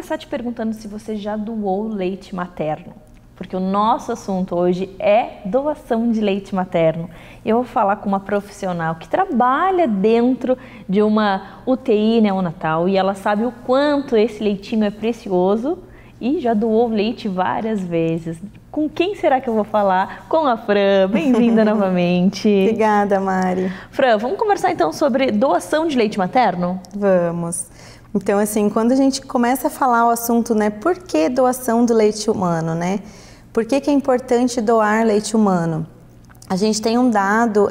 começar te perguntando se você já doou leite materno, porque o nosso assunto hoje é doação de leite materno. Eu vou falar com uma profissional que trabalha dentro de uma UTI neonatal e ela sabe o quanto esse leitinho é precioso e já doou leite várias vezes. Com quem será que eu vou falar? Com a Fran. Bem-vinda novamente. Obrigada, Mari. Fran, vamos conversar então sobre doação de leite materno? Vamos. Então, assim, quando a gente começa a falar o assunto, né, por que doação do leite humano, né? Por que é importante doar leite humano? A gente tem um dado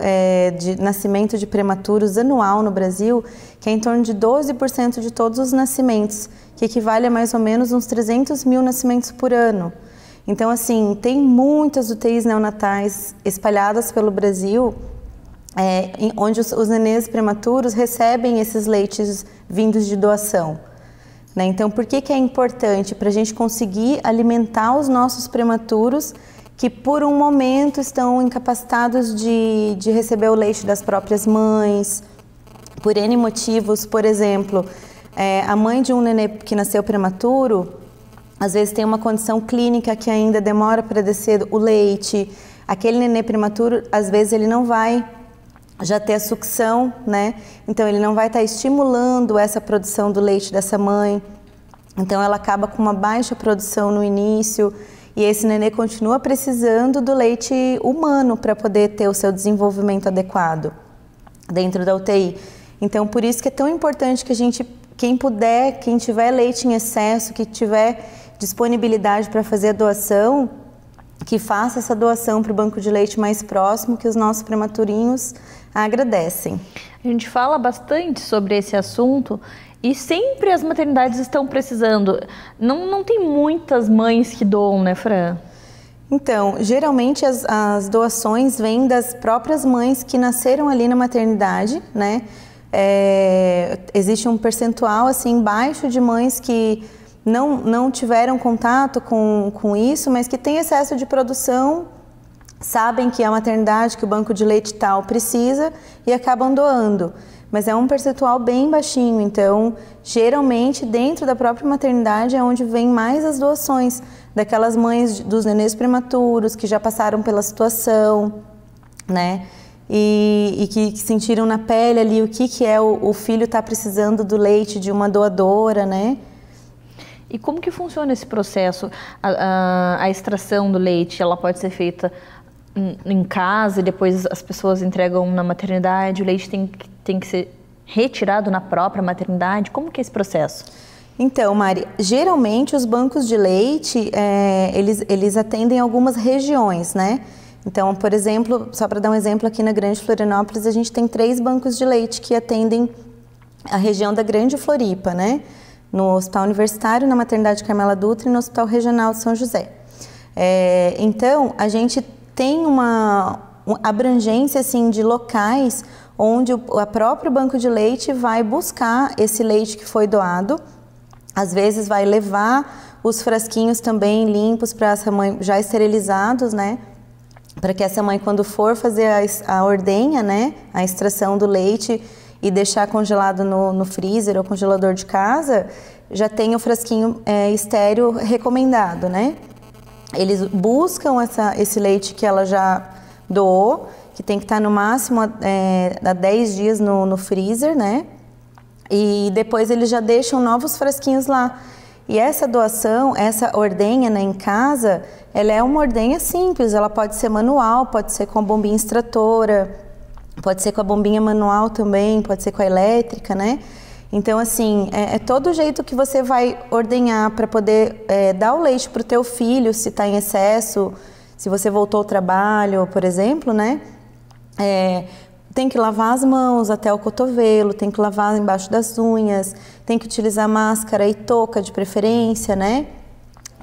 de nascimento de prematuros anual no Brasil, que é em torno de 12% de todos os nascimentos, que equivale a mais ou menos uns 300 mil nascimentos por ano. Então, assim, tem muitas UTIs neonatais espalhadas pelo Brasil, onde os nenês prematuros recebem esses leites vindos de doação. Né? Então, por que é importante? Para a gente conseguir alimentar os nossos prematuros que por um momento estão incapacitados de receber o leite das próprias mães, por N motivos. Por exemplo, a mãe de um nenê que nasceu prematuro, às vezes tem uma condição clínica que ainda demora para descer o leite. Aquele nenê prematuro, às vezes ele não vai já ter a sucção, né? Então ele não vai estar estimulando essa produção do leite dessa mãe. Então ela acaba com uma baixa produção no início e esse nenê continua precisando do leite humano para poder ter o seu desenvolvimento adequado dentro da UTI. Então por isso que é tão importante que a gente, quem puder, quem tiver leite em excesso, que tiver disponibilidade para fazer a doação, que faça essa doação para o banco de leite mais próximo, que os nossos prematurinhos agradecem. A gente fala bastante sobre esse assunto e sempre as maternidades estão precisando. Não tem muitas mães que doam, né, Fran? Então, geralmente as doações vêm das próprias mães que nasceram ali na maternidade, né? Existe um percentual assim baixo de mães que não tiveram contato com isso, mas que têm excesso de produção, sabem que a maternidade, que o banco de leite tal precisa e acabam doando. Mas é um percentual bem baixinho, então geralmente dentro da própria maternidade é onde vem mais as doações daquelas mães dos nenês prematuros que já passaram pela situação, né? E que sentiram na pele ali o que é o filho tá precisando do leite de uma doadora, né? E como que funciona esse processo? A extração do leite, ela pode ser feita em casa e depois as pessoas entregam na maternidade? O leite tem que ser retirado na própria maternidade? Como que é esse processo? Então, Mari, geralmente os bancos de leite, eles atendem algumas regiões, né? Então, por exemplo, só para dar um exemplo, aqui na Grande Florianópolis, a gente tem 3 bancos de leite que atendem a região da Grande Floripa, né? No Hospital Universitário, na Maternidade Carmela Dutra e no Hospital Regional de São José. Então, a gente tem uma abrangência assim, de locais onde o próprio banco de leite vai buscar esse leite que foi doado. Às vezes vai levar os frasquinhos também limpos para essa mãe, já esterilizados, né? Para que essa mãe, quando for fazer a ordenha, né? A extração do leite e deixar congelado no freezer ou congelador de casa, já tem o frasquinho estéril recomendado, né? Eles buscam esse leite que ela já doou, que tem que estar no máximo há 10 dias no freezer, né? E depois eles já deixam novos frasquinhos lá. E essa doação, essa ordenha, né, em casa, ela é uma ordenha simples, ela pode ser manual, pode ser com a bombinha extratora, pode ser com a bombinha manual também, pode ser com a elétrica, né? Então, assim, é todo o jeito que você vai ordenhar para poder dar o leite para o teu filho, se está em excesso, se você voltou ao trabalho, por exemplo, né? Tem que lavar as mãos até o cotovelo, tem que lavar embaixo das unhas, tem que utilizar máscara e touca de preferência, né?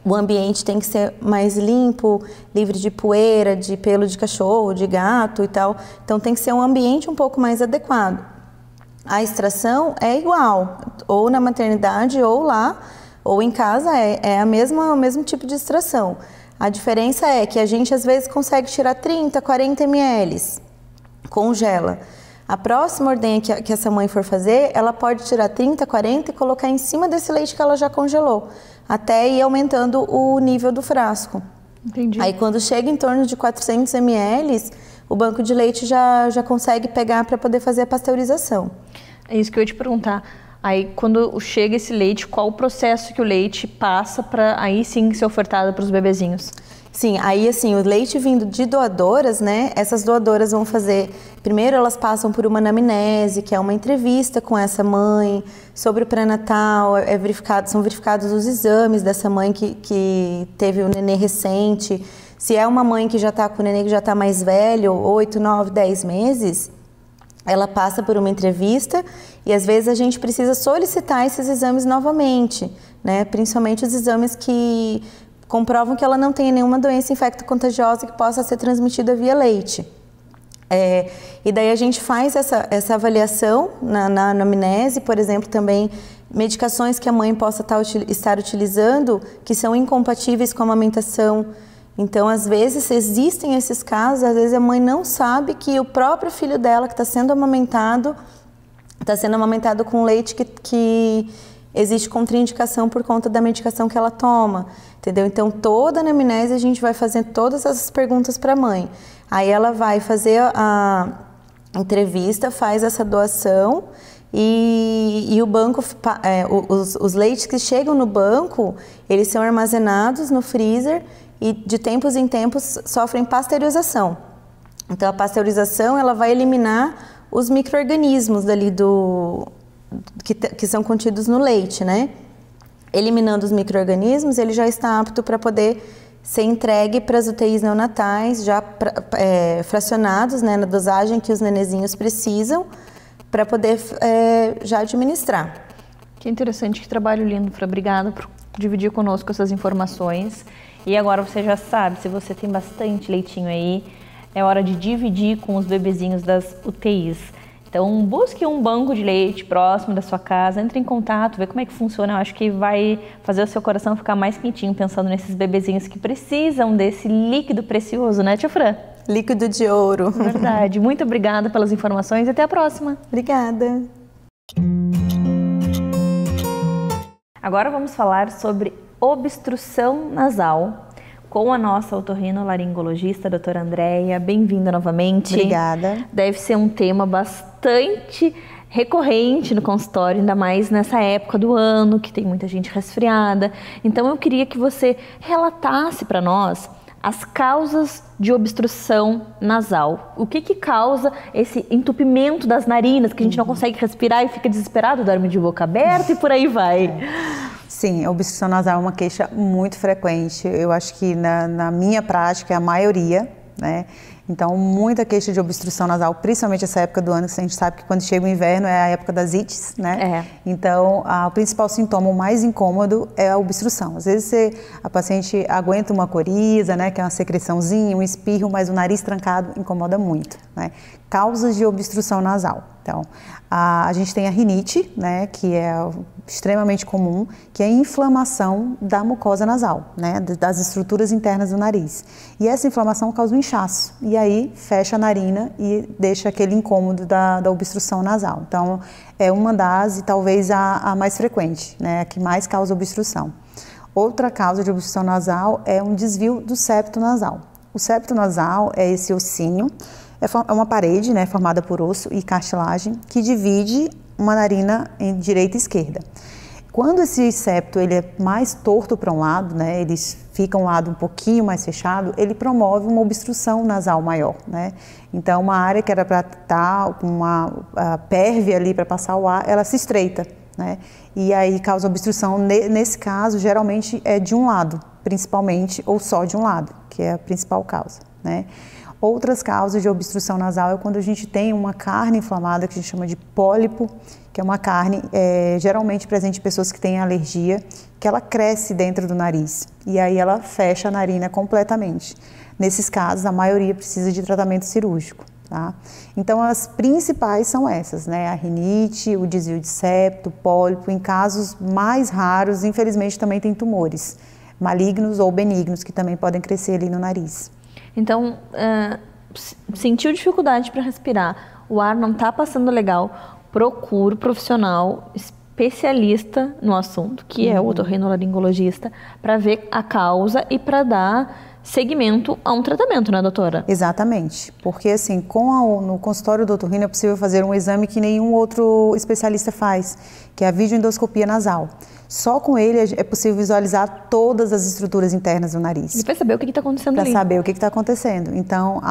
O ambiente tem que ser mais limpo, livre de poeira, de pelo de cachorro, de gato e tal. Então tem que ser um ambiente um pouco mais adequado. A extração é igual, ou na maternidade, ou lá, ou em casa, o mesmo tipo de extração. A diferença é que a gente às vezes consegue tirar 30, 40 ml, congela. A próxima ordenha que essa mãe for fazer, ela pode tirar 30, 40 e colocar em cima desse leite que ela já congelou, até ir aumentando o nível do frasco. Entendi. Aí quando chega em torno de 400 ml, o banco de leite já consegue pegar para poder fazer a pasteurização. É isso que eu ia te perguntar. Aí, quando chega esse leite, qual o processo que o leite passa para aí sim ser ofertado para os bebezinhos? Sim, aí assim, o leite vindo de doadoras, né? Essas doadoras vão fazer... Primeiro elas passam por uma anamnese, que é uma entrevista com essa mãe sobre o pré-natal, são verificados os exames dessa mãe que teve o nenê recente. Se é uma mãe que já está com o nenê que já está mais velho, 8, 9, 10 meses... ela passa por uma entrevista e às vezes a gente precisa solicitar esses exames novamente, né? Principalmente os exames que comprovam que ela não tem nenhuma doença infecto-contagiosa que possa ser transmitida via leite. E daí a gente faz essa avaliação na anamnese, por exemplo, também medicações que a mãe possa estar utilizando que são incompatíveis com a amamentação. Então, às vezes, existem esses casos, às vezes a mãe não sabe que o próprio filho dela que está sendo amamentado com leite que existe contraindicação por conta da medicação que ela toma, entendeu? Então, toda a anamnese a gente vai fazer todas essas perguntas para a mãe. Aí ela vai fazer a entrevista, faz essa doação e o banco, os leites que chegam no banco, eles são armazenados no freezer e de tempos em tempos sofrem pasteurização. Então a pasteurização ela vai eliminar os micro-organismos dali que são contidos no leite, né? Eliminando os micro-organismos, ele já está apto para poder ser entregue para as UTIs neonatais, já fracionados, né, na dosagem que os nenezinhos precisam, para poder já administrar. Que interessante, que trabalho lindo, Fran. Obrigada por dividir conosco essas informações. E agora você já sabe, se você tem bastante leitinho aí, é hora de dividir com os bebezinhos das UTIs. Então, busque um banco de leite próximo da sua casa, entre em contato, vê como é que funciona. Eu acho que vai fazer o seu coração ficar mais quentinho pensando nesses bebezinhos que precisam desse líquido precioso, né, tia Fran? Líquido de ouro. Verdade. Muito obrigada pelas informações e até a próxima. Obrigada. Agora vamos falar sobre obstrução nasal com a nossa otorrinolaringologista, a doutora Andréia. Bem-vinda novamente. Obrigada. Deve ser um tema bastante recorrente no consultório, ainda mais nessa época do ano, que tem muita gente resfriada. Então eu queria que você relatasse para nós as causas de obstrução nasal. O que causa esse entupimento das narinas, que a gente não consegue respirar e fica desesperado, dorme de boca aberta e por aí vai. Sim, a obstrução nasal é uma queixa muito frequente. Eu acho que na minha prática é a maioria, né? Então, muita queixa de obstrução nasal, principalmente essa época do ano, que a gente sabe que quando chega o inverno é a época das ites, né? Então, o principal sintoma, o mais incômodo, é a obstrução. Às vezes a paciente aguenta uma coriza, né? Que é uma secreçãozinha, um espirro, mas o nariz trancado incomoda muito, né? Causas de obstrução nasal. Então, a gente tem a rinite, né? Que é extremamente comum, que é a inflamação da mucosa nasal, né, das estruturas internas do nariz. E essa inflamação causa um inchaço, e aí fecha a narina e deixa aquele incômodo da obstrução nasal. Então, é uma das, e talvez a mais frequente, né, a que mais causa obstrução. Outra causa de obstrução nasal é um desvio do septo nasal. O septo nasal é esse ossinho, é uma parede, né, formada por osso e cartilagem, que divide uma narina em direita e esquerda. Quando esse septo ele é mais torto para um lado, né, ele fica um lado um pouquinho mais fechado, ele promove uma obstrução nasal maior, né? Então, uma área que era para estar com uma pérvia ali para passar o ar, ela se estreita, né? E aí causa obstrução. Nesse caso, geralmente é de um lado, principalmente, ou só de um lado, que é a principal causa, né? Outras causas de obstrução nasal é quando a gente tem uma carne inflamada, que a gente chama de pólipo, que é uma carne geralmente presente em pessoas que têm alergia, que ela cresce dentro do nariz e aí ela fecha a narina completamente. Nesses casos, a maioria precisa de tratamento cirúrgico, tá? Então, as principais são essas, né? A rinite, o desvio de septo, pólipo. Em casos mais raros, infelizmente, também tem tumores malignos ou benignos que também podem crescer ali no nariz. Então, sentiu dificuldade para respirar o ar não está passando legal, procura o profissional especialista no assunto, que é o otorrinolaringologista, para ver a causa e para dar seguimento a um tratamento, né, doutora? Exatamente, porque assim, no consultório do otorrino é possível fazer um exame que nenhum outro especialista faz, que é a videoendoscopia nasal. Só com ele é possível visualizar todas as estruturas internas do nariz. E para saber o que está acontecendo ali. Para saber o que está acontecendo. Então,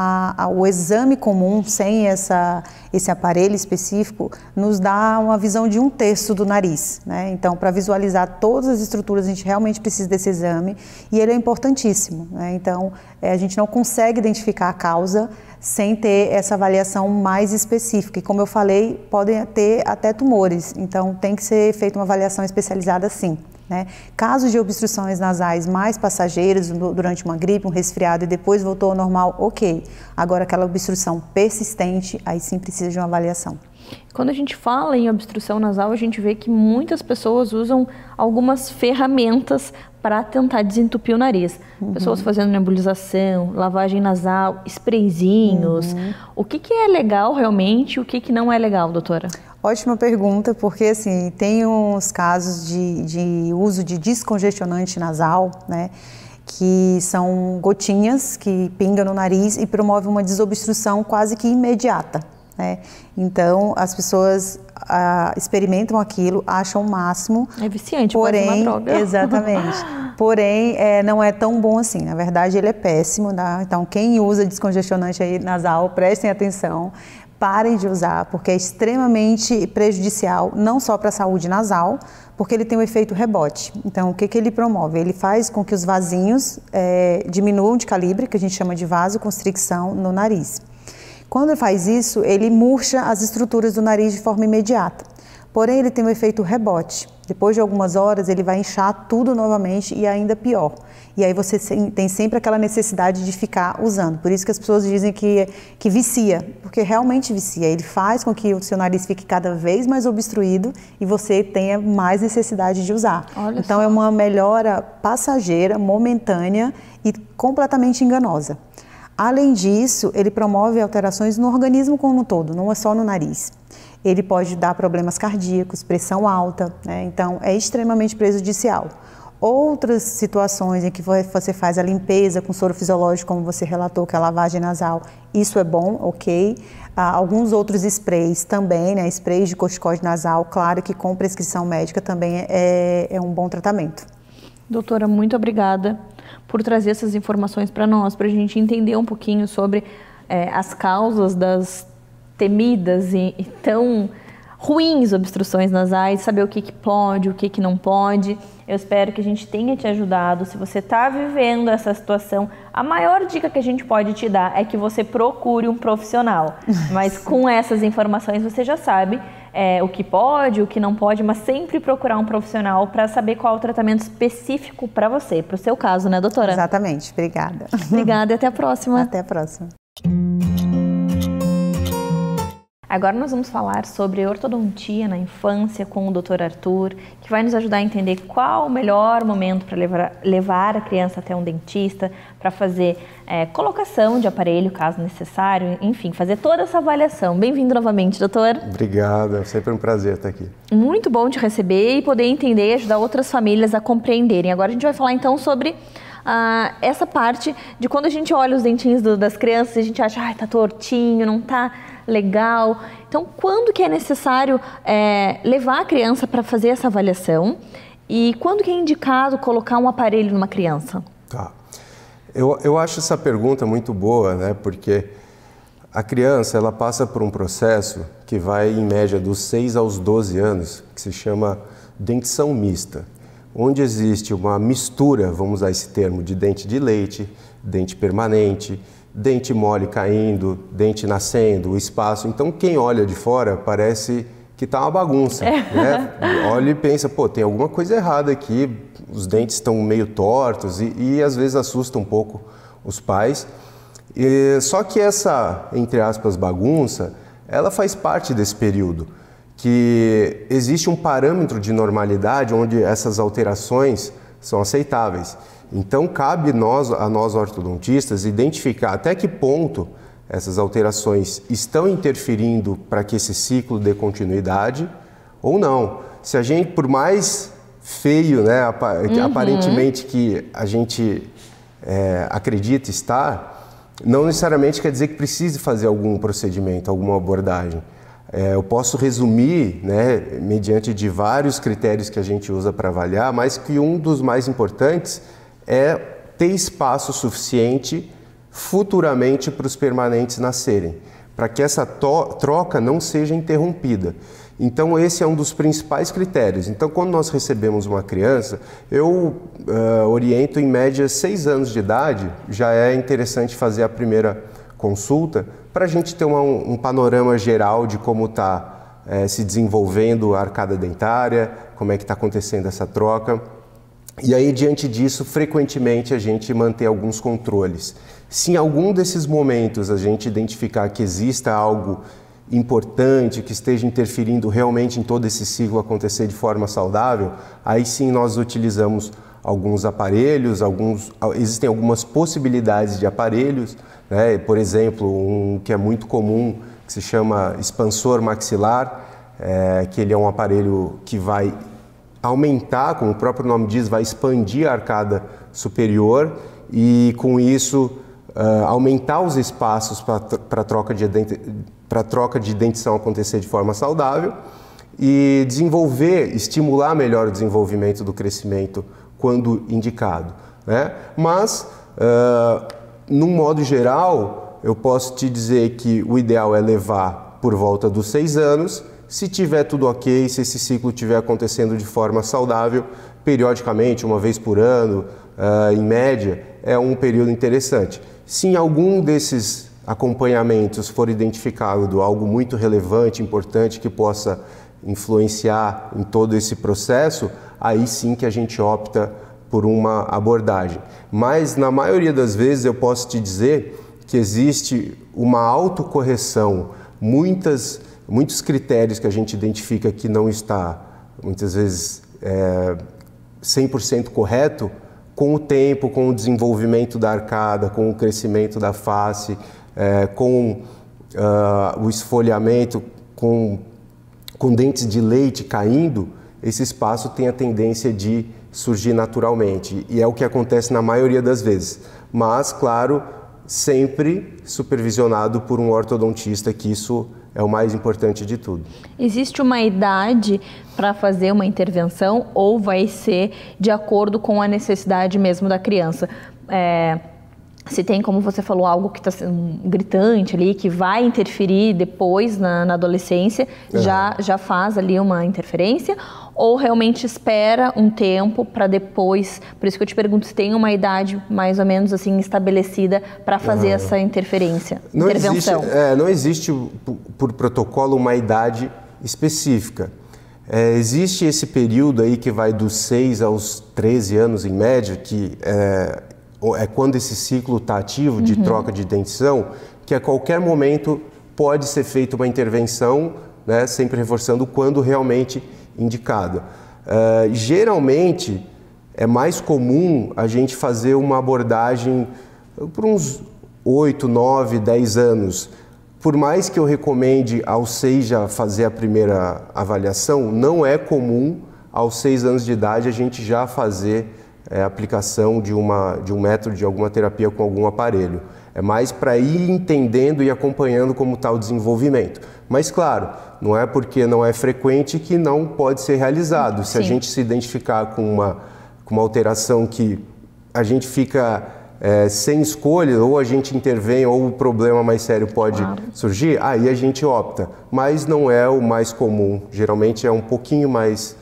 o exame comum, sem esse aparelho específico, nos dá uma visão de 1/3 do nariz, né? Então, para visualizar todas as estruturas, a gente realmente precisa desse exame e ele é importantíssimo, né? Então, a gente não consegue identificar a causa sem ter essa avaliação mais específica. E como eu falei, podem ter até tumores, então tem que ser feita uma avaliação especializada sim, né? Casos de obstruções nasais mais passageiras durante uma gripe, um resfriado e depois voltou ao normal, ok. Agora aquela obstrução persistente, aí sim precisa de uma avaliação. Quando a gente fala em obstrução nasal, a gente vê que muitas pessoas usam algumas ferramentas para tentar desentupir o nariz. Pessoas fazendo nebulização, lavagem nasal, sprayzinhos. O que é legal realmente e o que não é legal, doutora? Ótima pergunta, porque assim, tem uns casos de uso de descongestionante nasal, né? Que são gotinhas que pingam no nariz e promovem uma desobstrução quase que imediata, né? Então, as pessoas experimentam aquilo, acham o máximo. É viciante, porém, quase uma droga. Exatamente. Porém, não é tão bom assim. Na verdade, ele é péssimo, tá? Então, quem usa descongestionante aí nasal, prestem atenção. Parem de usar, porque é extremamente prejudicial, não só para a saúde nasal, porque ele tem um efeito rebote. Então, o que ele promove? Ele faz com que os vasinhos diminuam de calibre, que a gente chama de vasoconstricção no nariz. Quando ele faz isso, ele murcha as estruturas do nariz de forma imediata. Porém, ele tem um efeito rebote. Depois de algumas horas, ele vai inchar tudo novamente e ainda pior. E aí você tem sempre aquela necessidade de ficar usando. Por isso que as pessoas dizem que vicia, porque realmente vicia. Ele faz com que o seu nariz fique cada vez mais obstruído e você tenha mais necessidade de usar. Olha então só. É uma melhora passageira, momentânea e completamente enganosa. Além disso, ele promove alterações no organismo como um todo, não é só no nariz. Ele pode dar problemas cardíacos, pressão alta, né? Então é extremamente prejudicial. Outras situações em que você faz a limpeza com soro fisiológico, como você relatou, que é a lavagem nasal, isso é bom, ok. Alguns outros sprays também, né? Sprays de corticóide nasal, claro que com prescrição médica também é um bom tratamento. Doutora, muito obrigada por trazer essas informações para nós, para a gente entender um pouquinho sobre as causas das temidas e tão ruins obstruções nasais, saber o que pode, o que não pode. Eu espero que a gente tenha te ajudado. Se você está vivendo essa situação, a maior dica que a gente pode te dar é que você procure um profissional. Mas com essas informações você já sabe o que pode, o que não pode, mas sempre procurar um profissional para saber qual é o tratamento específico para você, para o seu caso, né, doutora? Exatamente. Obrigada. Obrigada e até a próxima. Até a próxima. Agora nós vamos falar sobre ortodontia na infância com o Dr. Arthur, que vai nos ajudar a entender qual o melhor momento para levar a criança até um dentista, para fazer colocação de aparelho, caso necessário, enfim, fazer toda essa avaliação. Bem-vindo novamente, doutor. Obrigado, é sempre um prazer estar aqui. Muito bom te receber e poder entender e ajudar outras famílias a compreenderem. Agora a gente vai falar então sobre essa parte de quando a gente olha os dentinhos das crianças e a gente acha, tá tortinho, não tá legal. Então, quando que é necessário levar a criança para fazer essa avaliação e quando que é indicado colocar um aparelho numa criança? Tá. Eu acho essa pergunta muito boa, né? Porque a criança, ela passa por um processo que vai, em média, dos 6 aos 12 anos, que se chama dentição mista, onde existe uma mistura, vamos usar esse termo, de dente de leite, dente permanente, dente mole caindo, dente nascendo, o espaço. Então, quem olha de fora parece que tá uma bagunça, né? Olha e pensa, pô, tem alguma coisa errada aqui, os dentes estão meio tortos e às vezes assusta um pouco os pais. Só que essa, entre aspas, bagunça, ela faz parte desse período, que existe um parâmetro de normalidade onde essas alterações são aceitáveis. Então, cabe a nós ortodontistas identificar até que ponto essas alterações estão interferindo para que esse ciclo dê continuidade ou não. Se a gente, por mais feio, né, aparentemente que a gente acredita estar, não necessariamente quer dizer que precise fazer algum procedimento, alguma abordagem. Eu posso resumir, né, mediante de vários critérios que a gente usa para avaliar, mas que um dos mais importantes é ter espaço suficiente futuramente para os permanentes nascerem, para que essa troca não seja interrompida. Então esse é um dos principais critérios. Então quando nós recebemos uma criança, eu oriento em média 6 anos de idade, já é interessante fazer a primeira consulta para a gente ter um panorama geral de como está se desenvolvendo a arcada dentária, como é que está acontecendo essa troca. E aí, diante disso, frequentemente a gente mantém alguns controles. Se em algum desses momentos a gente identificar que exista algo importante, que esteja interferindo realmente em todo esse ciclo acontecer de forma saudável, aí sim nós utilizamos alguns aparelhos, existem algumas possibilidades de aparelhos, né? Por exemplo, um que é muito comum, que se chama expansor maxilar, que ele é um aparelho que vai aumentar, como o próprio nome diz, vai expandir a arcada superior e com isso aumentar os espaços para a troca de dentição acontecer de forma saudável e estimular melhor o desenvolvimento do crescimento quando indicado, né? Mas, num modo geral, eu posso te dizer que o ideal é levar por volta dos 6 anos. Se tiver tudo ok, se esse ciclo estiver acontecendo de forma saudável, periodicamente, uma vez por ano, em média, é um período interessante. Se em algum desses acompanhamentos for identificado algo muito relevante, importante, que possa influenciar em todo esse processo, aí sim que a gente opta por uma abordagem. Mas, na maioria das vezes, eu posso te dizer que existe uma autocorreção, muitos critérios que a gente identifica que não está, muitas vezes, 100% correto, com o tempo, com o desenvolvimento da arcada, com o crescimento da face, com o esfoliamento, com dentes de leite caindo, esse espaço tem a tendência de surgir naturalmente. E é o que acontece na maioria das vezes. Mas, claro, sempre supervisionado por um ortodontista, que isso é o mais importante de tudo. Existe uma idade para fazer uma intervenção ou vai ser de acordo com a necessidade mesmo da criança? Se tem, como você falou, algo que está sendo gritante ali, que vai interferir depois na adolescência, já faz ali uma interferência? Ou realmente espera um tempo para depois? Por isso que eu te pergunto se tem uma idade mais ou menos assim estabelecida para fazer essa interferência, intervenção. Não existe por protocolo uma idade específica. Existe esse período aí que vai dos 6 aos 13 anos em média, que é quando esse ciclo está ativo de troca de dentição, que a qualquer momento pode ser feita uma intervenção, né, sempre reforçando quando realmente indicado. Geralmente é mais comum a gente fazer uma abordagem por uns 8, 9, 10 anos. Por mais que eu recomende aos 6 já fazer a primeira avaliação, não é comum aos 6 anos de idade a gente já fazer a aplicação de um método, de alguma terapia com algum aparelho. É mais para ir entendendo e acompanhando como está o desenvolvimento. Mas, claro, não é porque não é frequente que não pode ser realizado. Se a gente se identificar com uma alteração que a gente fica sem escolha, ou a gente intervém, ou o problema mais sério pode surgir, aí a gente opta. Mas não é o mais comum. Geralmente é um pouquinho mais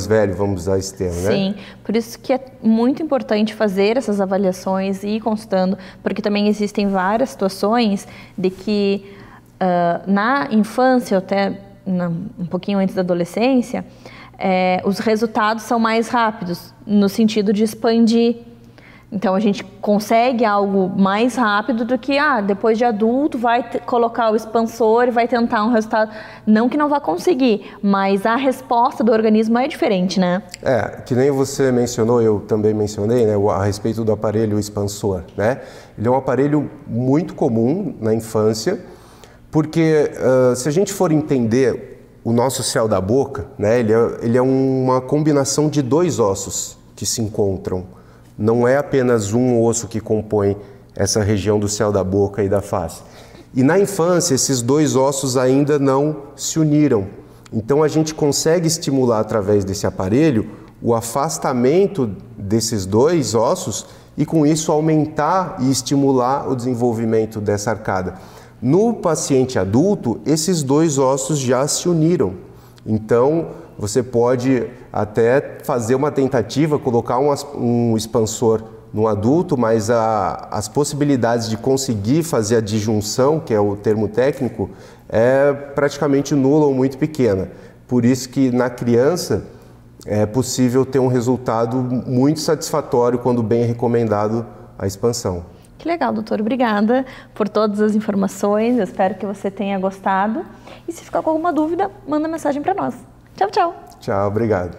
velho, vamos usar esse termo, né? Sim, por isso que é muito importante fazer essas avaliações e ir consultando, porque também existem várias situações de que na infância, ou até um pouquinho antes da adolescência, os resultados são mais rápidos, no sentido de expandir. Então a gente consegue algo mais rápido do que depois de adulto vai colocar o expansor e vai tentar um resultado. Não que não vá conseguir, mas a resposta do organismo é diferente, né? Que nem você mencionou, eu também mencionei, né, a respeito do aparelho expansor, né? Ele é um aparelho muito comum na infância, porque se a gente for entender o nosso céu da boca, né, ele é uma combinação de dois ossos que se encontram. Não é apenas um osso que compõe essa região do céu da boca e da face. E na infância, esses dois ossos ainda não se uniram. Então a gente consegue estimular através desse aparelho o afastamento desses dois ossos e com isso aumentar e estimular o desenvolvimento dessa arcada. No paciente adulto, esses dois ossos já se uniram. Então você pode até fazer uma tentativa, colocar um expansor no adulto, mas as possibilidades de conseguir fazer a disjunção, que é o termo técnico, é praticamente nula ou muito pequena. Por isso que na criança é possível ter um resultado muito satisfatório quando bem recomendado a expansão. Que legal, doutor. Obrigada por todas as informações. Eu espero que você tenha gostado. E se ficar com alguma dúvida, manda mensagem para nós. Tchau, tchau. Tchau, obrigado.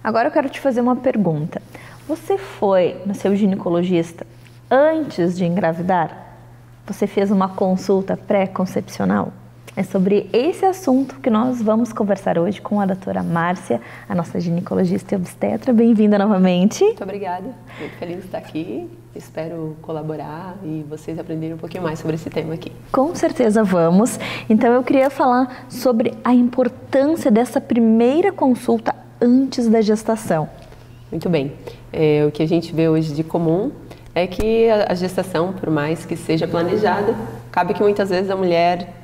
Agora eu quero te fazer uma pergunta. Você foi no seu ginecologista antes de engravidar? Você fez uma consulta pré-concepcional? É sobre esse assunto que nós vamos conversar hoje com a doutora Márcia, a nossa ginecologista e obstetra. Bem-vinda novamente. Muito obrigada. Muito feliz de estar aqui. Espero colaborar e vocês aprenderem um pouquinho mais sobre esse tema aqui. Com certeza vamos. Então eu queria falar sobre a importância dessa primeira consulta antes da gestação. Muito bem. O que a gente vê hoje de comum é que a gestação, por mais que seja planejada, cabe que muitas vezes a mulher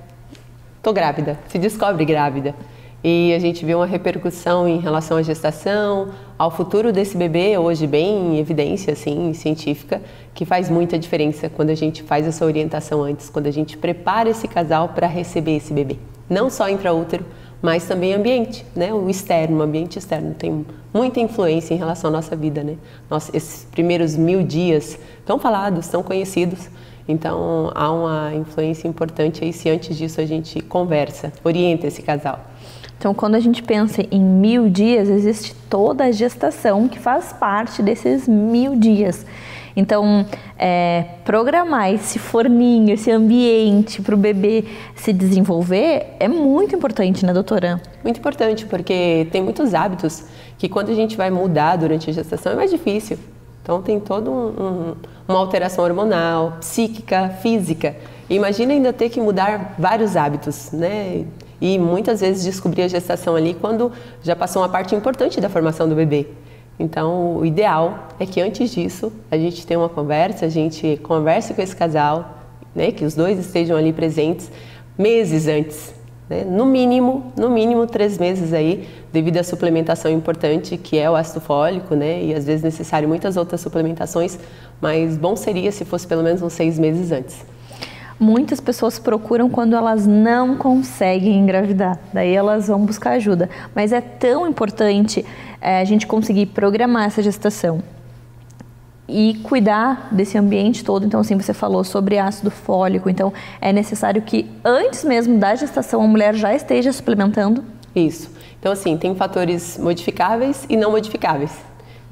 estou grávida, se descobre grávida. E a gente vê uma repercussão em relação à gestação, ao futuro desse bebê, hoje bem em evidência assim, científica, que faz muita diferença quando a gente faz essa orientação antes, quando a gente prepara esse casal para receber esse bebê. Não só intraútero, mas também ambiente, né? O externo, o ambiente externo tem muita influência em relação à nossa vida, né? Esses primeiros 1000 dias tão falados, tão conhecidos. Então, há uma influência importante aí se antes disso a gente conversa, orienta esse casal. Então, quando a gente pensa em 1000 dias, existe toda a gestação que faz parte desses 1000 dias. Então, programar esse forninho, esse ambiente para o bebê se desenvolver é muito importante, né, doutora? Muito importante, porque tem muitos hábitos que quando a gente vai mudar durante a gestação é mais difícil. Então tem toda uma alteração hormonal, psíquica, física. E imagina ainda ter que mudar vários hábitos, né? E muitas vezes descobrir a gestação ali quando já passou uma parte importante da formação do bebê. Então o ideal é que antes disso a gente tenha uma conversa, a gente converse com esse casal, né? Que os dois estejam ali presentes meses antes. Né? No mínimo 3 meses aí, devido à suplementação importante que é o ácido fólico, né? E às vezes necessário muitas outras suplementações, mas bom seria se fosse pelo menos uns 6 meses antes. Muitas pessoas procuram quando elas não conseguem engravidar, daí elas vão buscar ajuda, mas é tão importante a gente conseguir programar essa gestação e cuidar desse ambiente todo. Então, assim, você falou sobre ácido fólico, então é necessário que antes mesmo da gestação a mulher já esteja suplementando? Isso. Então, assim, tem fatores modificáveis e não modificáveis.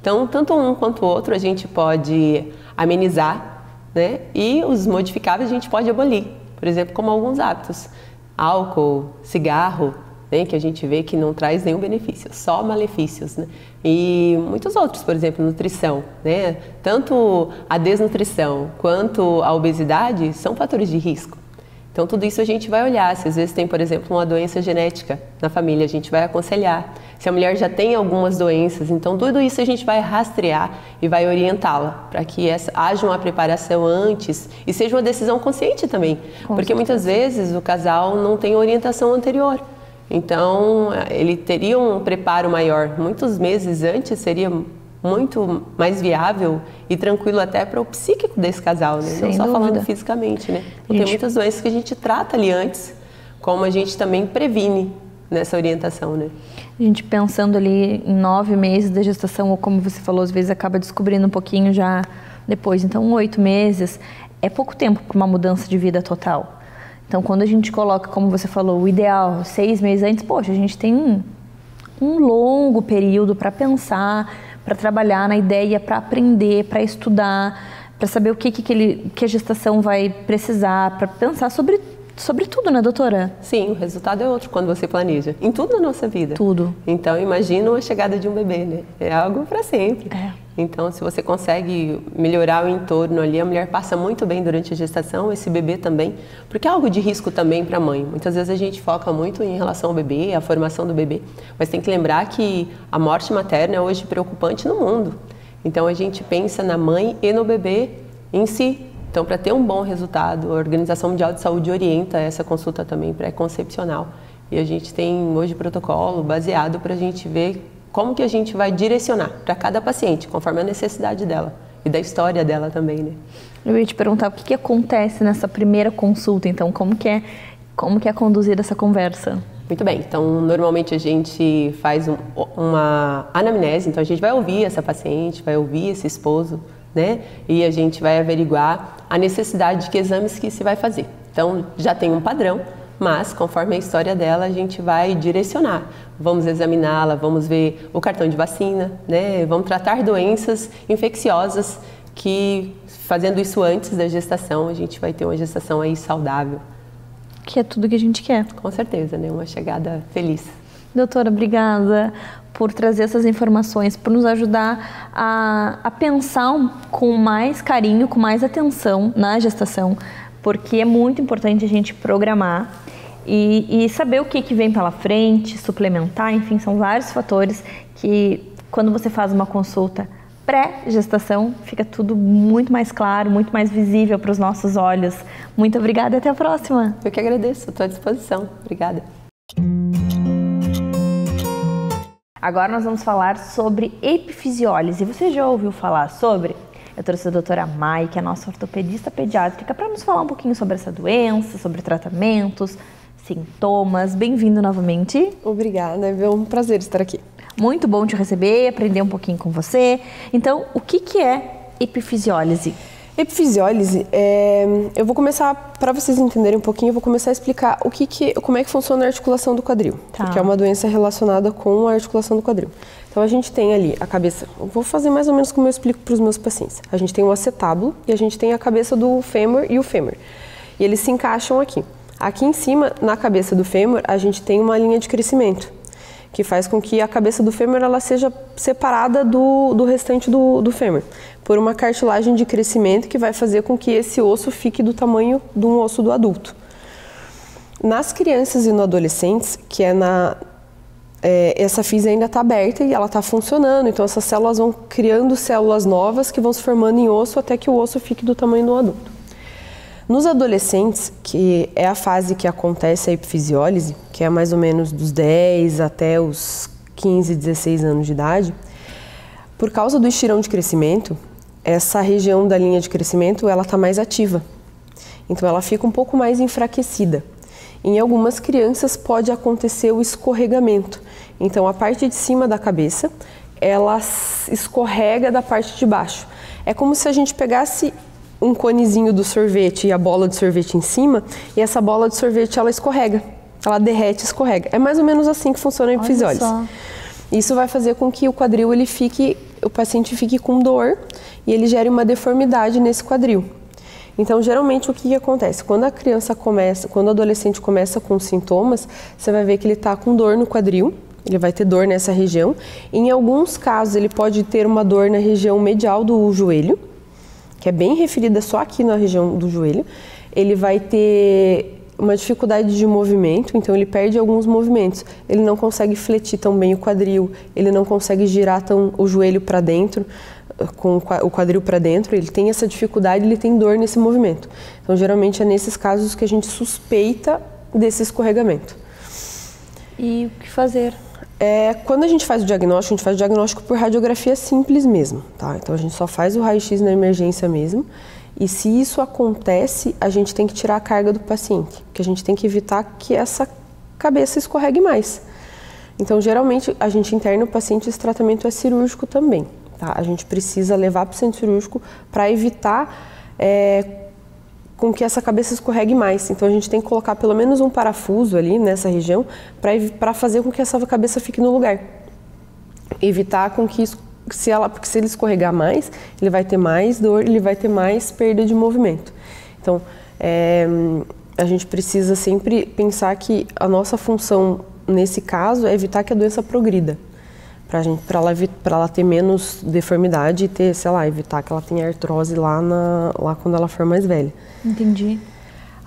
Então, tanto um quanto o outro a gente pode amenizar, né? E os modificáveis a gente pode abolir, por exemplo, como alguns hábitos. Álcool, cigarro, né? Que a gente vê que não traz nenhum benefício, só malefícios, né? E muitos outros, por exemplo, nutrição, né? Tanto a desnutrição quanto a obesidade são fatores de risco. Então tudo isso a gente vai olhar, se às vezes tem, por exemplo, uma doença genética na família, a gente vai aconselhar. Se a mulher já tem algumas doenças, então tudo isso a gente vai rastrear e vai orientá-la para que haja uma preparação antes e seja uma decisão consciente também. Porque muitas vezes o casal não tem orientação anterior. Então, ele teria um preparo maior. Muitos meses antes seria muito mais viável e tranquilo até para o psíquico desse casal, né? Não só falando fisicamente, né? Então, tem muitas doenças que a gente trata ali antes, como a gente também previne, nessa orientação, né? A gente pensando ali em 9 meses da gestação, ou como você falou, às vezes acaba descobrindo um pouquinho já depois. Então, 8 meses é pouco tempo para uma mudança de vida total. Então, quando a gente coloca, como você falou, o ideal, 6 meses antes, poxa, a gente tem um longo período para pensar, para trabalhar na ideia, para aprender, para estudar, para saber o que a gestação vai precisar, para pensar sobre tudo, né, doutora? Sim, o resultado é outro quando você planeja. Em tudo na nossa vida. Tudo. Então, imagina a chegada de um bebê, né? É algo para sempre. Então, se você consegue melhorar o entorno ali, a mulher passa muito bem durante a gestação, esse bebê também, porque é algo de risco também para a mãe. Muitas vezes a gente foca muito em relação ao bebê, a formação do bebê, mas tem que lembrar que a morte materna é hoje preocupante no mundo. Então, a gente pensa na mãe e no bebê em si. Então, para ter um bom resultado, a Organização Mundial de Saúde orienta essa consulta também pré-concepcional. E a gente tem hoje protocolo baseado para a gente ver como que a gente vai direcionar para cada paciente, conforme a necessidade dela e da história dela também, né? Eu ia te perguntar o que acontece nessa primeira consulta, então, como que é conduzida essa conversa? Muito bem, então normalmente a gente faz uma anamnese, então a gente vai ouvir essa paciente, vai ouvir esse esposo, né? E a gente vai averiguar a necessidade de que exames que se vai fazer. Então já tem um padrão, mas conforme a história dela a gente vai direcionar. Vamos examiná-la, vamos ver o cartão de vacina, né? Vamos tratar doenças infecciosas que, fazendo isso antes da gestação, a gente vai ter uma gestação aí saudável. Que é tudo que a gente quer. Com certeza, né? Uma chegada feliz. Doutora, obrigada por trazer essas informações, por nos ajudar a pensar com mais carinho, com mais atenção na gestação, porque é muito importante a gente programar e saber o que vem pela frente, suplementar, enfim, são vários fatores que, quando você faz uma consulta pré-gestação, fica tudo muito mais claro, muito mais visível para os nossos olhos. Muito obrigada e até a próxima. Eu que agradeço, estou à disposição. Obrigada. Agora nós vamos falar sobre epifisiólise. Você já ouviu falar sobre? Eu trouxe a doutora Mai, que é a nossa ortopedista pediátrica, para nos falar um pouquinho sobre essa doença, sobre tratamentos, sintomas. Bem-vindo novamente. Obrigada, é um prazer estar aqui. Muito bom te receber, aprender um pouquinho com você. Então, o que é epifisiólise? Epifisiólise, eu vou começar, para vocês entenderem um pouquinho, eu vou começar a explicar como é que funciona a articulação do quadril, porque é uma doença relacionada com a articulação do quadril. Então a gente tem ali a cabeça, eu vou fazer mais ou menos como eu explico para os meus pacientes. A gente tem o acetábulo e a gente tem a cabeça do fêmur e o fêmur. E eles se encaixam aqui. Aqui em cima, na cabeça do fêmur, a gente tem uma linha de crescimento, que faz com que a cabeça do fêmur ela seja separada do restante do fêmur, por uma cartilagem de crescimento que vai fazer com que esse osso fique do tamanho de um osso do adulto. Nas crianças e no adolescentes, que essa física ainda está aberta e ela está funcionando, então essas células vão criando células novas que vão se formando em osso até que o osso fique do tamanho do adulto. Nos adolescentes, que é a fase que acontece a epifisiólise, que é mais ou menos dos 10 até os 15, 16 anos de idade, por causa do estirão de crescimento, essa região da linha de crescimento ela está mais ativa. Então ela fica um pouco mais enfraquecida. Em algumas crianças pode acontecer o escorregamento. Então a parte de cima da cabeça, ela escorrega da parte de baixo. É como se a gente pegasse um conezinho do sorvete e a bola de sorvete em cima, e essa bola de sorvete ela escorrega, ela derrete e escorrega. É mais ou menos assim que funciona a epifisiólise. Isso vai fazer com que o quadril o paciente fique com dor e ele gere uma deformidade nesse quadril. Então, geralmente, o que acontece? Quando o adolescente começa com sintomas, você vai ver que ele está com dor no quadril, ele vai ter dor nessa região. Em alguns casos, ele pode ter uma dor na região medial do joelho, que é bem referida só aqui na região do joelho. Ele vai ter uma dificuldade de movimento, então ele perde alguns movimentos. Ele não consegue fletir tão bem o quadril, ele não consegue girar o joelho para dentro, com o quadril para dentro, ele tem essa dificuldade, ele tem dor nesse movimento. Então, geralmente é nesses casos que a gente suspeita desse escorregamento. E o que fazer? Quando a gente faz o diagnóstico por radiografia simples mesmo, tá? Então a gente só faz o raio-x na emergência mesmo, e se isso acontece, a gente tem que tirar a carga do paciente, porque a gente tem que evitar que essa cabeça escorregue mais. Então, geralmente, a gente interna o paciente, esse tratamento é cirúrgico também, tá? A gente precisa levar para o centro cirúrgico para evitar com que essa cabeça escorregue mais. Então, a gente tem que colocar pelo menos um parafuso ali nessa região para fazer com que essa cabeça fique no lugar. Evitar com que porque se ele escorregar mais, ele vai ter mais dor, ele vai ter mais perda de movimento. Então, a gente precisa sempre pensar que a nossa função nesse caso é evitar que a doença progrida, para ela ter menos deformidade e ter, sei lá, evitar que ela tenha artrose lá quando ela for mais velha. Entendi.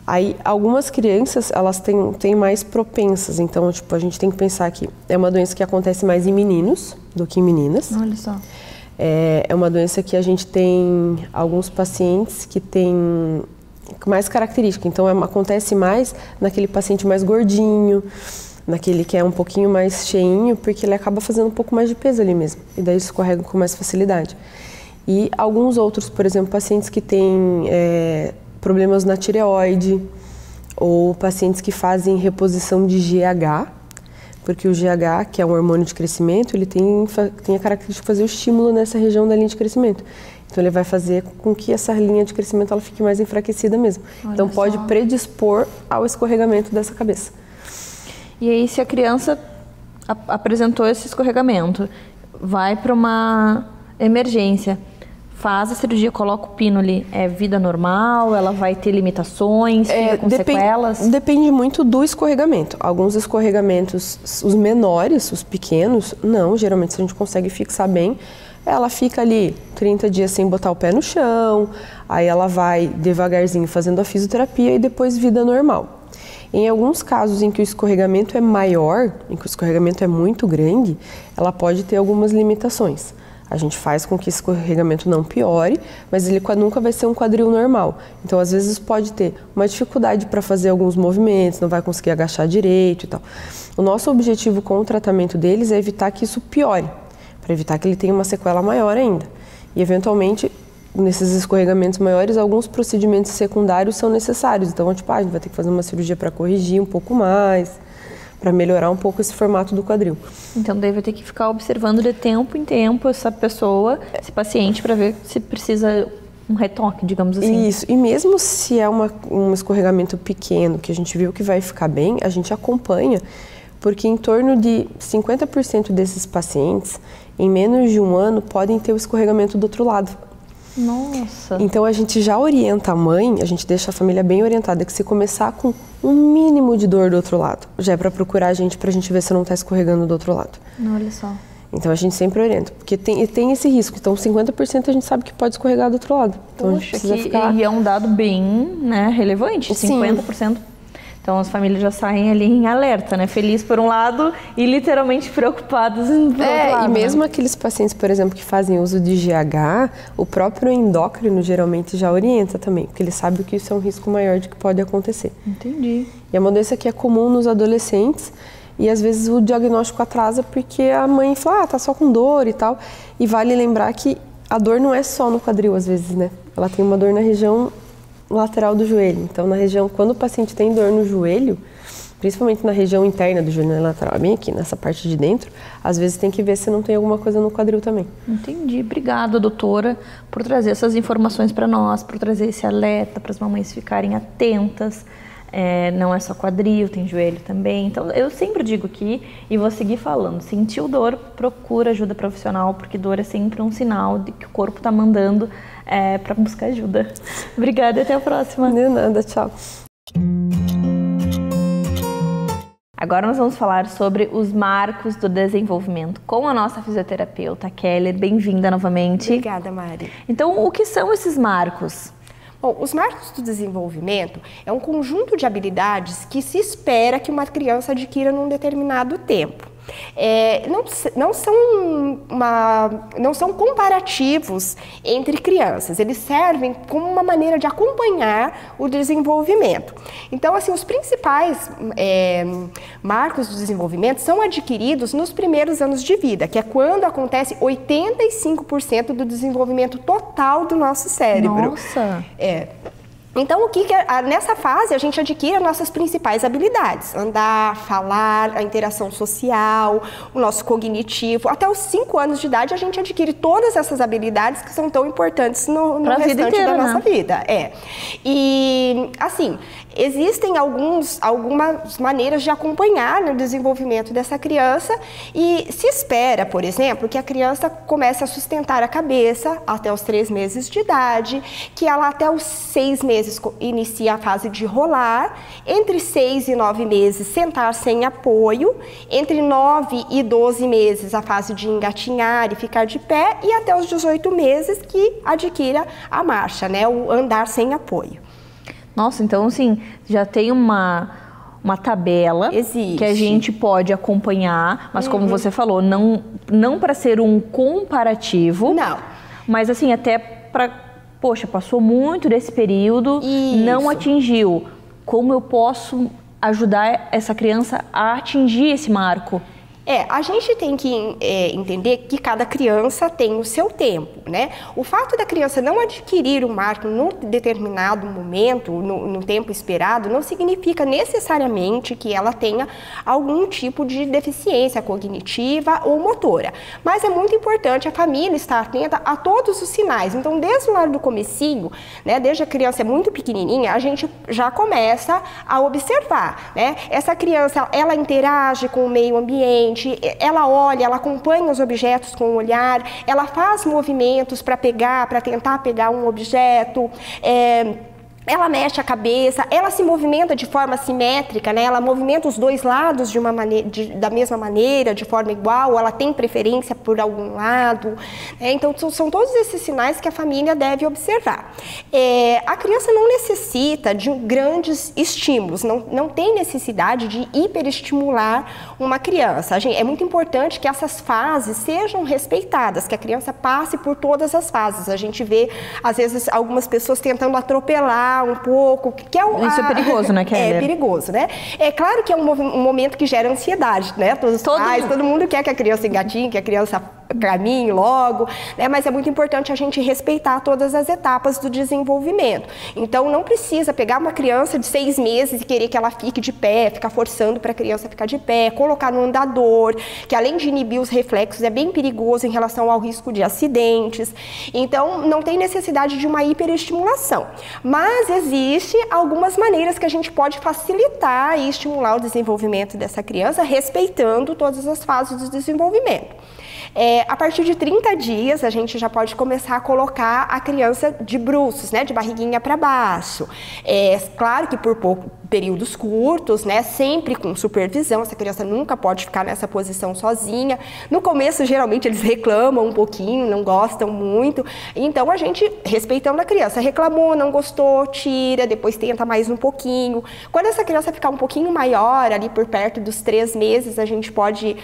Aí, algumas crianças, elas têm mais propensas, então, tipo, a gente tem que pensar que é uma doença que acontece mais em meninos do que em meninas. Olha só. É uma doença que a gente tem alguns pacientes que têm mais característica, então acontece mais naquele paciente mais gordinho, naquele que é um pouquinho mais cheinho, porque ele acaba fazendo um pouco mais de peso ali mesmo, e daí escorrega com mais facilidade. E alguns outros, por exemplo, pacientes que têm problemas na tireoide, ou pacientes que fazem reposição de GH, porque o GH, que é um hormônio de crescimento, ele tem a característica de fazer o estímulo nessa região da linha de crescimento. Então, ele vai fazer com que essa linha de crescimento ela fique mais enfraquecida mesmo. Olha então, pode predispor ao escorregamento dessa cabeça. E aí, se a criança apresentou esse escorregamento, vai para uma emergência, faz a cirurgia, coloca o pino ali, é vida normal? Ela vai ter limitações, fica com sequelas? Depende muito do escorregamento. Alguns escorregamentos, os menores, os pequenos, não, geralmente se a gente consegue fixar bem, ela fica ali 30 dias sem botar o pé no chão, aí ela vai devagarzinho fazendo a fisioterapia e depois vida normal. Em alguns casos em que o escorregamento é maior, em que o escorregamento é muito grande, ela pode ter algumas limitações. A gente faz com que esse escorregamento não piore, mas ele nunca vai ser um quadril normal. Então, às vezes, pode ter uma dificuldade para fazer alguns movimentos, não vai conseguir agachar direito e tal. O nosso objetivo com o tratamento deles é evitar que isso piore, para evitar que ele tenha uma sequela maior ainda. E, eventualmente, nesses escorregamentos maiores, alguns procedimentos secundários são necessários. Então, tipo, a gente vai ter que fazer uma cirurgia para corrigir um pouco mais, para melhorar um pouco esse formato do quadril. Então, deve ter que ficar observando de tempo em tempo essa pessoa, esse paciente, para ver se precisa um retoque, digamos assim. Isso, e mesmo se é um escorregamento pequeno, que a gente viu que vai ficar bem, a gente acompanha, porque em torno de 50% desses pacientes, em menos de um ano, podem ter o escorregamento do outro lado. Nossa! Então, a gente já orienta a mãe, a gente deixa a família bem orientada, que se começar com um mínimo de dor do outro lado, já é para procurar a gente ver se não está escorregando do outro lado. Olha só. Então, a gente sempre orienta, porque tem esse risco. Então, 50% a gente sabe que pode escorregar do outro lado. Então, Poxa, a gente precisa ficar... E é um dado bem, relevante, 50%. Sim. Então, as famílias já saem ali em alerta, né? Feliz por um lado e literalmente preocupadas por outro lado. E mesmo aqueles pacientes, por exemplo, que fazem uso de GH, o próprio endócrino geralmente já orienta também, porque ele sabe que isso é um risco maior de que pode acontecer. Entendi. E é uma doença que é comum nos adolescentes e às vezes o diagnóstico atrasa porque a mãe fala, tá só com dor e tal. E vale lembrar que a dor não é só no quadril, às vezes, né? Ela tem uma dor na região lateral do joelho. Então, quando o paciente tem dor no joelho, principalmente na região interna do joelho, na lateral, bem aqui, nessa parte de dentro, às vezes tem que ver se não tem alguma coisa no quadril também. Entendi. Obrigada, doutora, por trazer essas informações para nós, por trazer esse alerta para as mamães ficarem atentas. Não é só quadril, tem joelho também. Então, eu sempre digo aqui, e vou seguir falando, sentiu dor, procura ajuda profissional, porque dor é sempre um sinal de que o corpo está mandando para buscar ajuda. Obrigada e até a próxima. De nada, tchau. Agora nós vamos falar sobre os marcos do desenvolvimento com a nossa fisioterapeuta Keller. Bem-vinda novamente. Obrigada, Mari. Então, o que são esses marcos? Bom, os marcos do desenvolvimento é um conjunto de habilidades que se espera que uma criança adquira num determinado tempo. Não são comparativos entre crianças, eles servem como uma maneira de acompanhar o desenvolvimento. Então, assim, os principais marcos do desenvolvimento são adquiridos nos primeiros anos de vida, que é quando acontece 85% do desenvolvimento total do nosso cérebro. Nossa! Então, nessa fase, a gente adquire as nossas principais habilidades. Andar, falar, a interação social, o nosso cognitivo. Até os 5 anos de idade, a gente adquire todas essas habilidades que são tão importantes no restante inteira, da nossa vida. E, assim, existem algumas maneiras de acompanhar o desenvolvimento dessa criança e se espera, por exemplo, que a criança comece a sustentar a cabeça até os 3 meses de idade, que ela até os 6 meses inicia a fase de rolar, entre 6 e 9 meses sentar sem apoio, entre 9 e 12 meses a fase de engatinhar e ficar de pé e até os 18 meses que adquira a marcha, né, o andar sem apoio. Nossa, então assim, já tem uma tabela que a gente pode acompanhar, mas como você falou, não para ser um comparativo, mas assim, até para... Poxa, passou muito desse período, não atingiu. Como eu posso ajudar essa criança a atingir esse marco? A gente tem que entender que cada criança tem o seu tempo, né? O fato da criança não adquirir um marco num determinado momento, no tempo esperado, não significa necessariamente que ela tenha algum tipo de deficiência cognitiva ou motora. Mas é muito importante a família estar atenta a todos os sinais. Então, desde lá do comecinho, né, desde a criança é muito pequenininha, a gente já começa a observar, né? Essa criança, ela interage com o meio ambiente, ela olha, ela acompanha os objetos com o olhar, ela faz movimentos para tentar pegar um objeto, ela mexe a cabeça, ela se movimenta de forma simétrica, né? Ela movimenta os dois lados da mesma maneira, de forma igual, ela tem preferência por algum lado. Então, são todos esses sinais que a família deve observar. A criança não necessita de grandes estímulos, não tem necessidade de hiperestimular uma criança. É muito importante que essas fases sejam respeitadas, que a criança passe por todas as fases. A gente vê, às vezes, algumas pessoas tentando atropelar um pouco, isso é perigoso, né, Keller? É perigoso, né? É claro que é um momento que gera ansiedade, né? Todo mundo quer que a criança engatinhe, que a criança caminhe logo, né? Mas é muito importante a gente respeitar todas as etapas do desenvolvimento. Então, não precisa pegar uma criança de 6 meses e querer que ela fique de pé, ficar forçando para a criança ficar de pé, colocar no andador, que além de inibir os reflexos, é bem perigoso em relação ao risco de acidentes. Então, não tem necessidade de uma hiperestimulação. Mas existem algumas maneiras que a gente pode facilitar e estimular o desenvolvimento dessa criança, respeitando todas as fases do desenvolvimento. A partir de 30 dias, a gente já pode começar a colocar a criança de bruços, né, de barriguinha para baixo. Claro que por períodos curtos, né, sempre com supervisão, essa criança nunca pode ficar nessa posição sozinha. No começo, geralmente, eles reclamam um pouquinho, não gostam muito, então a gente, respeitando a criança, reclamou, não gostou, tira, depois tenta mais um pouquinho. Quando essa criança ficar um pouquinho maior, ali por perto dos 3 meses, a gente pode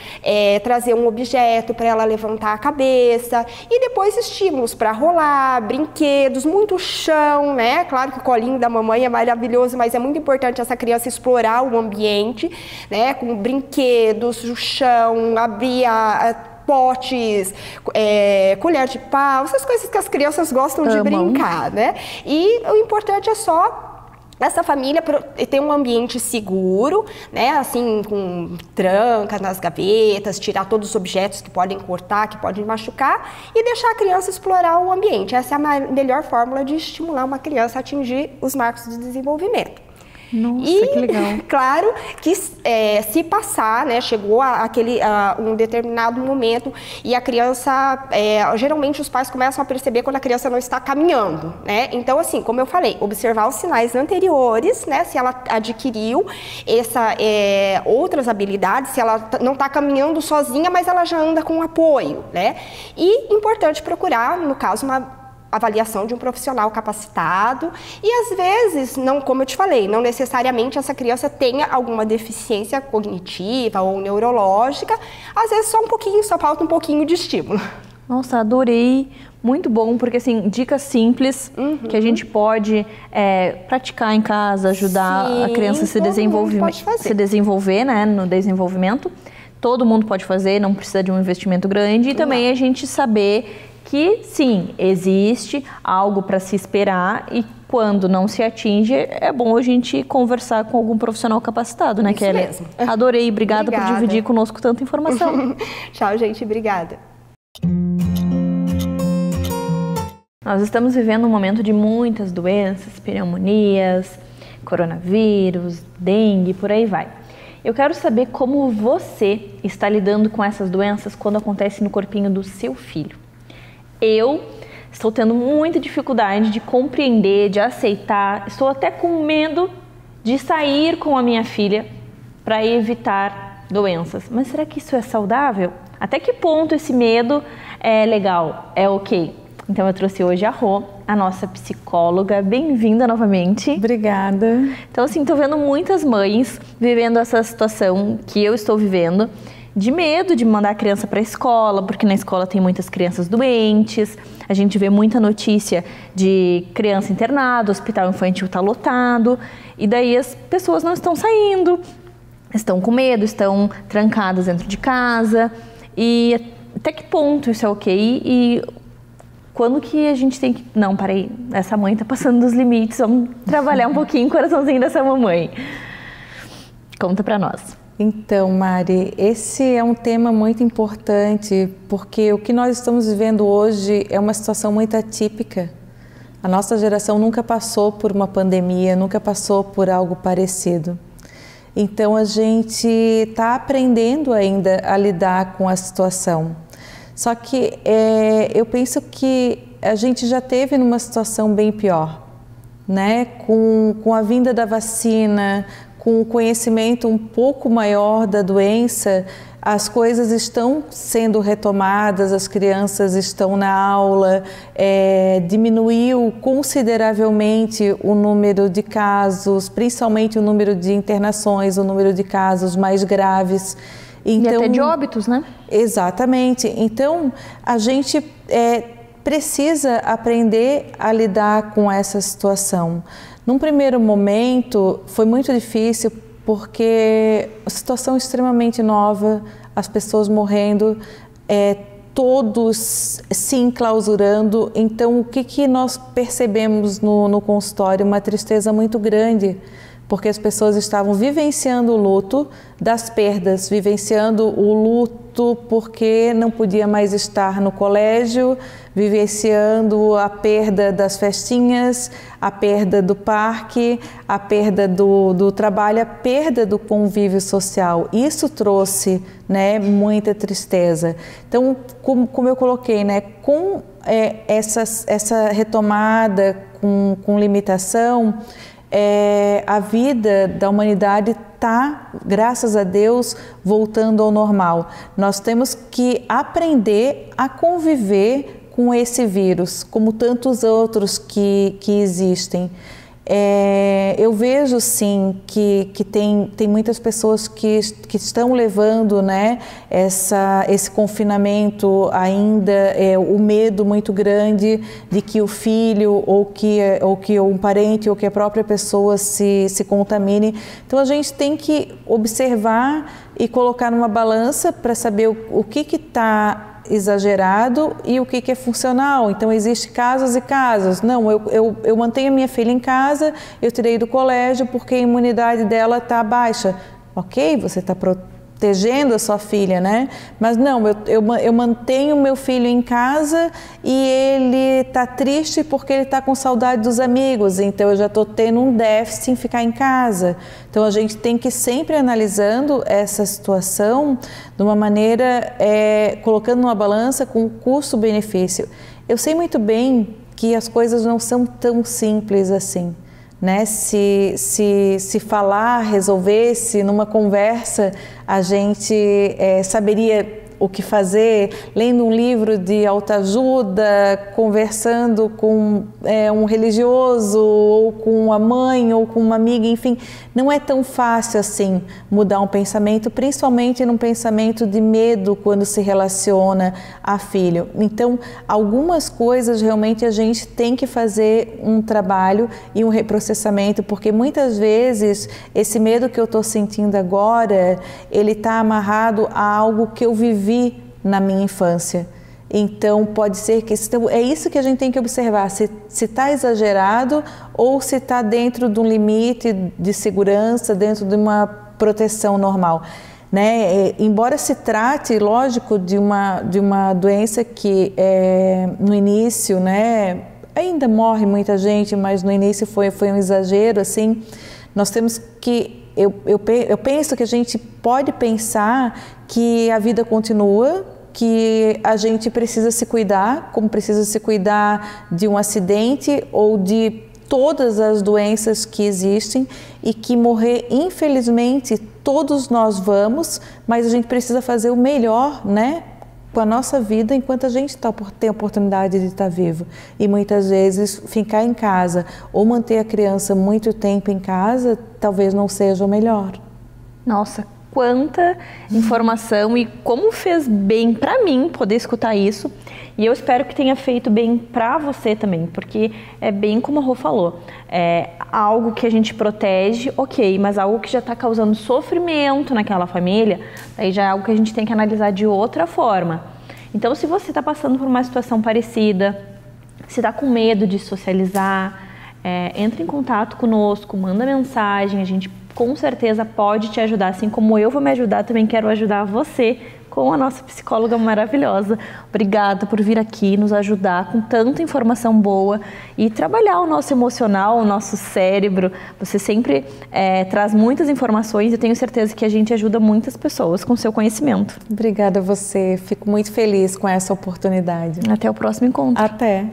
trazer um objeto para ela levantar a cabeça e depois estímulos para rolar, brinquedos, muito chão, né? Claro que o colinho da mamãe é maravilhoso, mas é muito importante essa criança explorar o ambiente, né? Com brinquedos, o chão, abrir potes, colher de pau, essas coisas que as crianças gostam de brincar, né? E o importante é só essa família ter um ambiente seguro, né, assim, com trancas nas gavetas, tirar todos os objetos que podem cortar, que podem machucar e deixar a criança explorar o ambiente. Essa é a melhor fórmula de estimular uma criança a atingir os marcos de desenvolvimento. Nossa, que legal. Claro que se passar, né, chegou um determinado momento e a criança, geralmente os pais começam a perceber quando a criança não está caminhando, né? Então, assim, como eu falei, observar os sinais anteriores, né, se ela adquiriu outras habilidades, se ela não está caminhando sozinha, mas ela já anda com apoio, né? E importante procurar, no caso, uma avaliação de um profissional capacitado e às vezes, como eu te falei, não necessariamente essa criança tenha alguma deficiência cognitiva ou neurológica, às vezes só falta um pouquinho de estímulo. Nossa, adorei, muito bom, porque assim, dicas simples que a gente pode praticar em casa, ajudar a criança a se desenvolver, né, no desenvolvimento. Todo mundo pode fazer, não precisa de um investimento grande e também a gente saber que sim, existe algo para se esperar e quando não se atinge, é bom a gente conversar com algum profissional capacitado, né, Kelly? Isso mesmo. Adorei, obrigada por dividir conosco tanta informação. Tchau, gente, obrigada. Nós estamos vivendo um momento de muitas doenças, pneumonias, coronavírus, dengue, por aí vai. Eu quero saber como você está lidando com essas doenças quando acontecem no corpinho do seu filho. Eu estou tendo muita dificuldade de compreender, de aceitar, estou até com medo de sair com a minha filha para evitar doenças. Mas será que isso é saudável? Até que ponto esse medo é legal, é ok? Então eu trouxe hoje a Rô, a nossa psicóloga. Bem-vinda novamente. Obrigada. Então assim, estou vendo muitas mães vivendo essa situação que eu estou vivendo, de medo de mandar a criança para a escola, porque na escola tem muitas crianças doentes. A gente vê muita notícia de criança internada, o hospital infantil está lotado, e daí as pessoas não estão saindo, estão com medo, estão trancadas dentro de casa. E até que ponto isso é ok? E quando que a gente tem que... Não, peraí, essa mãe está passando dos limites, vamos trabalhar um pouquinho o coraçãozinho dessa mamãe. Conta para nós. Então, Mari, esse é um tema muito importante, porque o que nós estamos vivendo hoje é uma situação muito atípica. A nossa geração nunca passou por uma pandemia, nunca passou por algo parecido. Então, a gente está aprendendo ainda a lidar com a situação. Só que eu penso que a gente já teve numa situação bem pior, né? Com a vinda da vacina, com o conhecimento um pouco maior da doença, as coisas estão sendo retomadas, as crianças estão na aula, diminuiu consideravelmente o número de casos, principalmente o número de internações, o número de casos mais graves. Então, e até de óbitos, né? Exatamente. Então, a gente precisa aprender a lidar com essa situação. Num primeiro momento, foi muito difícil porque a situação é extremamente nova, as pessoas morrendo, todos se enclausurando. Então, o que nós percebemos no consultório? Uma tristeza muito grande, porque as pessoas estavam vivenciando o luto das perdas, vivenciando o luto porque não podia mais estar no colégio, vivenciando a perda das festinhas, a perda do parque, a perda do trabalho, a perda do convívio social. Isso trouxe, né, muita tristeza. Então, como eu coloquei, né, com essa retomada, com limitação, a vida da humanidade está, graças a Deus, voltando ao normal. Nós temos que aprender a conviver com esse vírus, como tantos outros que existem. Eu vejo sim que tem muitas pessoas que estão levando, né, esse confinamento ainda, o medo muito grande de que o filho ou que um parente ou que a própria pessoa se contamine. Então a gente tem que observar e colocar numa balança para saber o que está exagerado e o que é funcional. Então, existem casos e casos. Não, eu mantenho a minha filha em casa, eu tirei do colégio porque a imunidade dela está baixa. Ok, você está protegendo a sua filha, né? Mas não, eu mantenho o meu filho em casa e ele está triste porque ele está com saudade dos amigos, então eu já estou tendo um déficit em ficar em casa. Então a gente tem que ir sempre analisando essa situação de uma maneira, colocando numa balança com custo-benefício. Eu sei muito bem que as coisas não são tão simples assim, né? Se falar, resolvesse numa conversa, a gente saberia o que fazer, lendo um livro de autoajuda, conversando com um religioso, ou com a mãe, ou com uma amiga, enfim. Não é tão fácil assim mudar um pensamento, principalmente num pensamento de medo quando se relaciona a filho. Então, algumas coisas realmente a gente tem que fazer um trabalho e um reprocessamento, porque muitas vezes esse medo que eu estou sentindo agora, ele está amarrado a algo que eu vivi na minha infância. Então, pode ser que... É isso que a gente tem que observar, se está exagerado ou se está dentro de um limite de segurança, dentro de uma proteção normal. Né? Embora se trate, lógico, de uma doença que no início, né, ainda morre muita gente, mas no início foi um exagero, assim, nós temos que... Eu penso que a gente pode pensar que a vida continua, que a gente precisa se cuidar, como precisa se cuidar de um acidente ou de todas as doenças que existem, e que morrer, infelizmente, todos nós vamos, mas a gente precisa fazer o melhor, né, com a nossa vida enquanto a gente tem a oportunidade de estar vivo. E muitas vezes ficar em casa ou manter a criança muito tempo em casa talvez não seja o melhor. Nossa, quanta informação, e como fez bem para mim poder escutar isso. E eu espero que tenha feito bem para você também, porque é bem como a Rô falou, é algo que a gente protege, ok, mas algo que já está causando sofrimento naquela família, aí já é algo que a gente tem que analisar de outra forma. Então, se você está passando por uma situação parecida, se está com medo de socializar, entre em contato conosco, manda mensagem, a gente com certeza pode te ajudar, assim como eu vou me ajudar, também quero ajudar você com a nossa psicóloga maravilhosa. Obrigada por vir aqui nos ajudar com tanta informação boa e trabalhar o nosso emocional, o nosso cérebro. Você sempre traz muitas informações e tenho certeza que a gente ajuda muitas pessoas com seu conhecimento. Obrigada a você, fico muito feliz com essa oportunidade. Até o próximo encontro. Até.